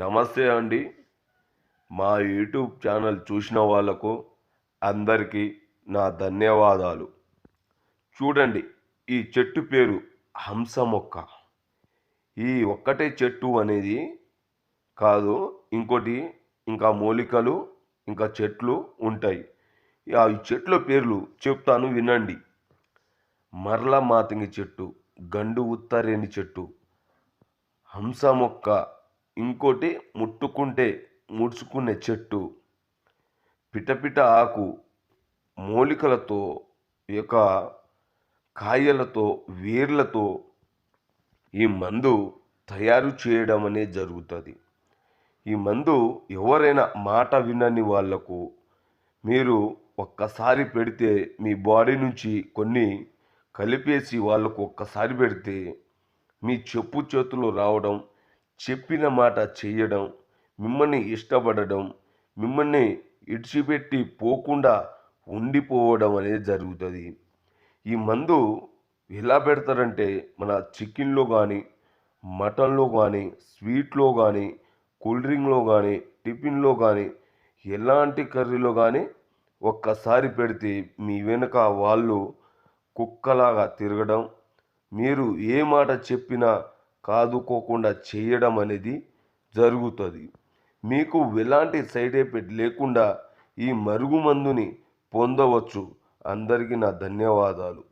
నమస్తే అండి. మా యూట్యూబ్ ఛానల్ చూసిన వాళ్ళకు అందరికీ నా ధన్యవాదాలు. చూడండి, ఈ చెట్టు పేరు హంస మొక్క. ఈ ఒక్కటే చెట్టు అనేది కాదు, ఇంకోటి ఇంకా మూలికలు, ఇంకా చెట్లు ఉంటాయి. ఈ చెట్ల పేర్లు చెప్తాను వినండి. మరల మాతంగి చెట్టు, గండు ఉత్తరేణి చెట్టు, హంస మొక్క, ఇంకోటి ముట్టుకుంటే ముడుచుకునే చెట్టు, పిటపిట ఆకు, మూలికలతో ఈ యొక్క కాయలతో, వేర్లతో ఈ మందు తయారు చేయడం అనేది జరుగుతుంది. ఈ మందు ఎవరైనా మాట వినని వాళ్లకు మీరు ఒక్కసారి పెడితే మీ బాడీ నుంచి కొన్ని కలిపేసి వాళ్ళకు ఒక్కసారి పెడితే మీ చెప్పు చేతులు రావడం, చెప్పిన మాట చేయడం, మిమ్మల్ని ఇష్టపడడం, మిమ్మల్ని ఇడిచిపెట్టి పోకుండా ఉండిపోవడం అనేది జరుగుతుంది. ఈ మందు ఎలా పెడతారంటే మన చికెన్లో కానీ, మటన్లో కానీ, స్వీట్లో కానీ, కూల్ డ్రింక్లో కానీ, టిఫిన్లో కానీ, ఎలాంటి కర్రీలో కానీ ఒక్కసారి పెడితే మీ వెనుక వాళ్ళు కుక్కలాగా తిరగడం, మీరు ఏ మాట చెప్పినా కాదుకోకుండా చేయడం అనేది జరుగుతుంది. మీకు ఎలాంటి సైడ్ ఎఫెక్ట్ లేకుండా ఈ మరుగుమందుని పొందవచ్చు. అందరికీ నా ధన్యవాదాలు.